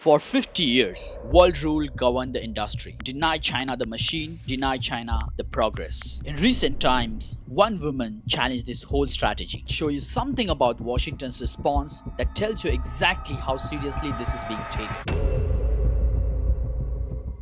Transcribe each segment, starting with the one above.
For 50 years, world rule governed the industry. Deny China the machine, deny China the progress. In recent times, one woman challenged this whole strategy. Show you something about Washington's response that tells you exactly how seriously this is being taken.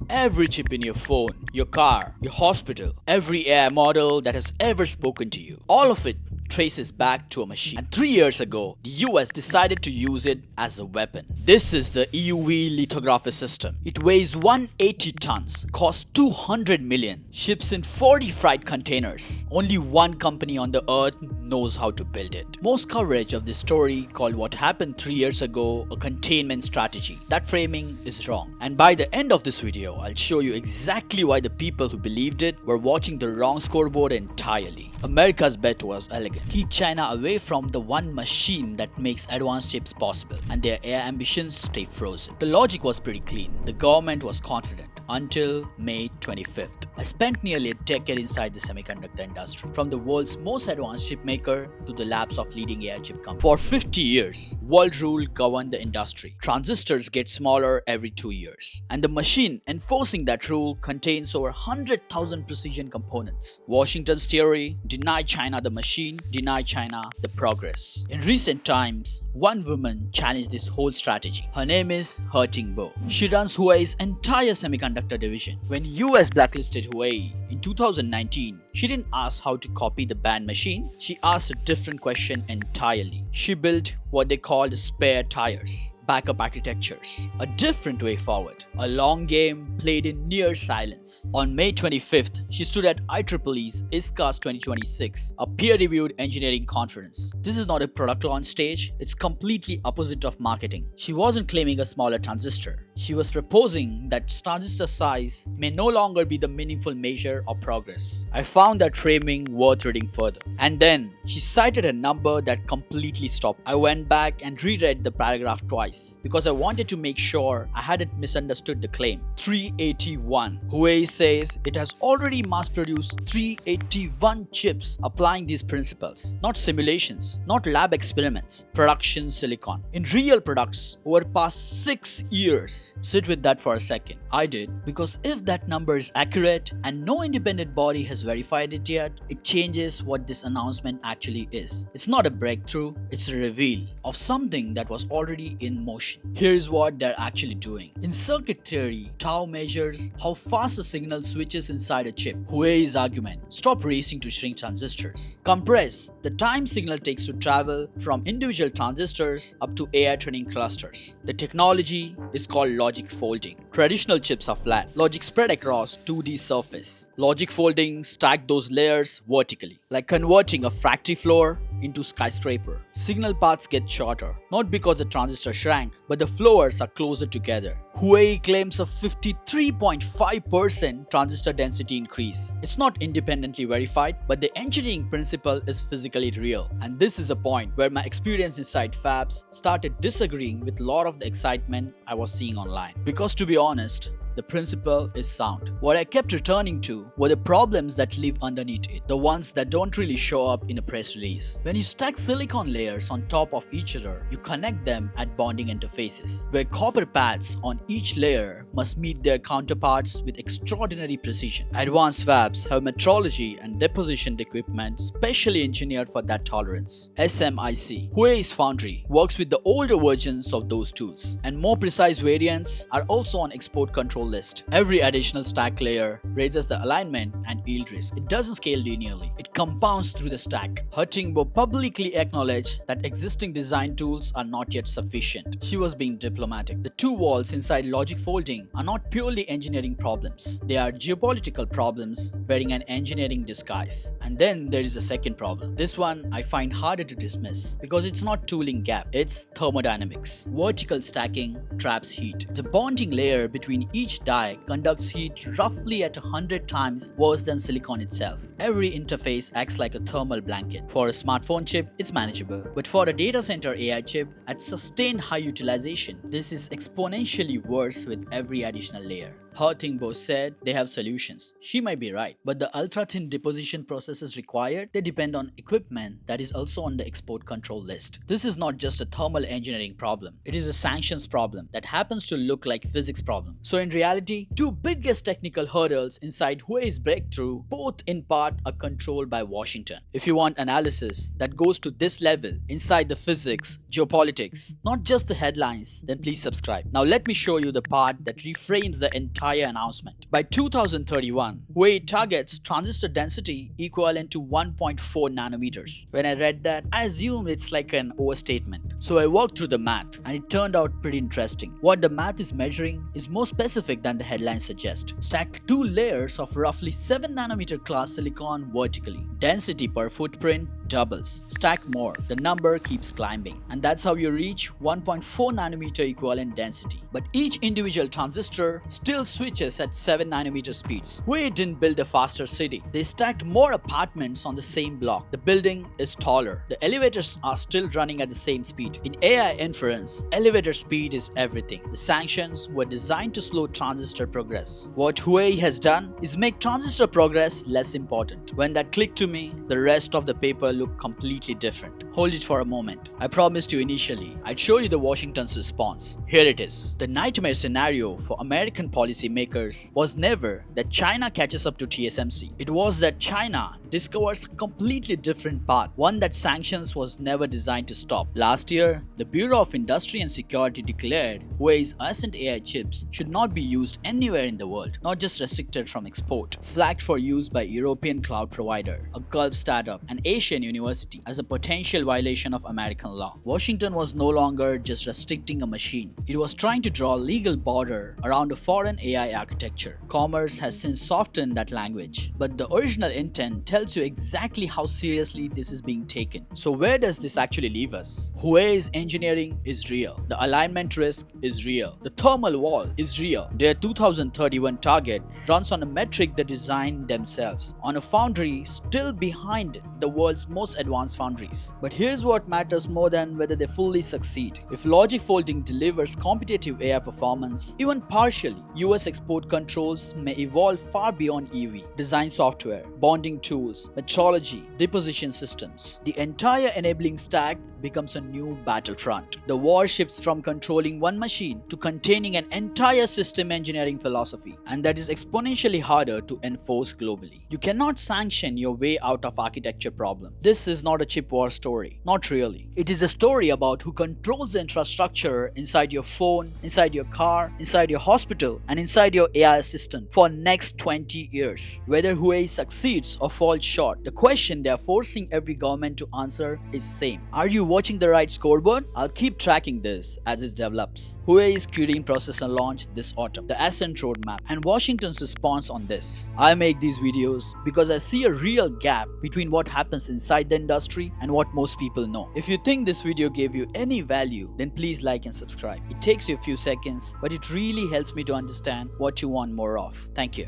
Every chip in your phone, your car, your hospital, every AI model that has ever spoken to you, all of it traces back to a machine. And 3 years ago, the US decided to use it as a weapon. This is the EUV lithography system. It weighs 180 tons, costs 200 million, ships in 40 freight containers. Only one company on the earth knows how to build it. Most coverage of this story called what happened 3 years ago a containment strategy. That framing is wrong. And by the end of this video, I'll show you exactly why the people who believed it were watching the wrong scoreboard entirely. America's bet was elegant. Keep China away from the one machine that makes advanced chips possible, and their AI ambitions stay frozen. The logic was pretty clean. The government was confident until May 25th. I spent nearly a decade inside the semiconductor industry, from the world's most advanced chip maker to the labs of leading AI chip companies. For 50 years, world rule governed the industry. Transistors get smaller every 2 years, and the machine enforcing that rule contains over 100,000 precision components. Washington's theory: deny China the machine, deny China the progress. In recent times, one woman challenged this whole strategy. Her name is He Tingbo. She runs Huawei's entire semiconductor division. When US blacklisted Huawei in 2019, she didn't ask how to copy the banned machine. She asked a different question entirely. She built what they called spare tires, backup architectures, a different way forward, a long game played in near silence. On May 25th, she stood at IEEE's ISCAS 2026, a peer-reviewed engineering conference. This is not a product launch stage, it's completely opposite of marketing. She wasn't claiming a smaller transistor. She was proposing that transistor size may no longer be the meaningful measure of progress. I found that framing worth reading further. And then she cited a number that completely stopped. I went back and reread the paragraph twice because I wanted to make sure I hadn't misunderstood the claim. 381. Huawei says it has already mass-produced 381 chips applying these principles. Not simulations, not lab experiments, production silicon. In real products over past 6 years. Sit with that for a second. I did, because if that number is accurate and no independent body has verified it yet, it changes what this announcement actually is. It's not a breakthrough, it's a reveal of something that was already in motion. Here's what they're actually doing. In circuit theory, tau measures how fast a signal switches inside a chip. Huawei's argument: stop racing to shrink transistors. Compress the time signal takes to travel from individual transistors up to AI training clusters. The technology is called LogicFolding. Traditional chips are flat. Logic spread across 2D surface. LogicFolding stack those layers vertically, like converting a factory floor into skyscraper. Signal paths get shorter, not because the transistor shrank, but the floors are closer together. Huawei claims a 53.5% transistor density increase. It's not independently verified, but the engineering principle is physically real. And this is a point where my experience inside fabs started disagreeing with a lot of the excitement I was seeing online. Because to be honest, the principle is sound. What I kept returning to were the problems that live underneath it, the ones that don't really show up in a press release. When you stack silicon layers on top of each other, you connect them at bonding interfaces, where copper pads on each layer must meet their counterparts with extraordinary precision. Advanced fabs have metrology and deposition equipment specially engineered for that tolerance. SMIC, Huawei's foundry, works with the older versions of those tools, and more precise variants are also on export control list. Every additional stack layer raises the alignment and yield risk. It doesn't scale linearly. It compounds through the stack. He Tingbo publicly acknowledged that existing design tools are not yet sufficient. She was being diplomatic. The two walls inside LogicFolding are not purely engineering problems. They are geopolitical problems wearing an engineering disguise. And then there is a second problem. This one I find harder to dismiss because it's not tooling gap. It's thermodynamics. Vertical stacking traps heat. The bonding layer between each die conducts heat roughly at 100 times worse than silicon itself. Every interface acts like a thermal blanket. For a smartphone chip, it's manageable. But for a data center AI chip, at sustained high utilization, this is exponentially worse with every additional layer. He Tingbo said they have solutions. She might be right, but the ultra-thin deposition processes required, they depend on equipment that is also on the export control list. This is not just a thermal engineering problem, it is a sanctions problem that happens to look like physics problem. So in reality, two biggest technical hurdles inside Huawei's breakthrough, both in part are controlled by Washington. If you want analysis that goes to this level, inside the physics, geopolitics, not just the headlines, then please subscribe. Now let me show you the part that reframes the entire announcement. By 2031, Huawei targets transistor density equivalent to 1.4 nanometers. When I read that, I assumed it's like an overstatement. So I worked through the math and it turned out pretty interesting. What the math is measuring is more specific than the headlines suggest. Stack two layers of roughly 7 nanometer class silicon vertically. Density per footprint doubles. Stack more, the number keeps climbing, and that's how you reach 1.4 nanometer equivalent density. But each individual transistor still switches at 7 nanometer speeds. Huawei didn't build a faster city. They stacked more apartments on the same block. The building is taller. The elevators are still running at the same speed. In AI inference, elevator speed is everything. The sanctions were designed to slow transistor progress. What Huawei has done is make transistor progress less important. When that clicked to me, the rest of the paper look completely different. Hold it for a moment. I promised you initially I'd show you the Washington's response. Here it is. The nightmare scenario for American policymakers was never that China catches up to TSMC. It was that China discovers a completely different path, one that sanctions was never designed to stop. Last year, the Bureau of Industry and Security declared Huawei's recent AI chips should not be used anywhere in the world, not just restricted from export. Flagged for use by European cloud provider, a Gulf startup, and Asian university as a potential violation of American law. Washington was no longer just restricting a machine. It was trying to draw a legal border around a foreign AI architecture. Commerce has since softened that language, but the original intent tells you exactly how seriously this is being taken. So where does this actually leave us? Huawei's engineering is real. The alignment risk is real. The thermal wall is real. Their 2031 target runs on a metric they designed themselves, on a foundry still behind the world's most advanced foundries. But here's what matters more than whether they fully succeed. If LogicFolding delivers competitive AI performance, even partially, US export controls may evolve far beyond EV. Design software, bonding tools, metrology, deposition systems. The entire enabling stack becomes a new battlefront. The war shifts from controlling one machine to containing an entire system engineering philosophy, and that is exponentially harder to enforce globally. You cannot sanction your way out of architecture problem. This is not a chip war story. Not really. It is a story about who controls the infrastructure inside your phone, inside your car, inside your hospital, and inside your AI assistant for next 20 years. Whether Huawei succeeds or falls short, the question they are forcing every government to answer is same. Are you watching the right scoreboard? I'll keep tracking this as it develops. Huawei's Kirin processor launched this autumn, the Ascent roadmap, and Washington's response on this. I make these videos because I see a real gap between what happens inside the industry and what most people know. If you think this video gave you any value, then please like and subscribe. It takes you a few seconds, but it really helps me to understand what you want more of. Thank you.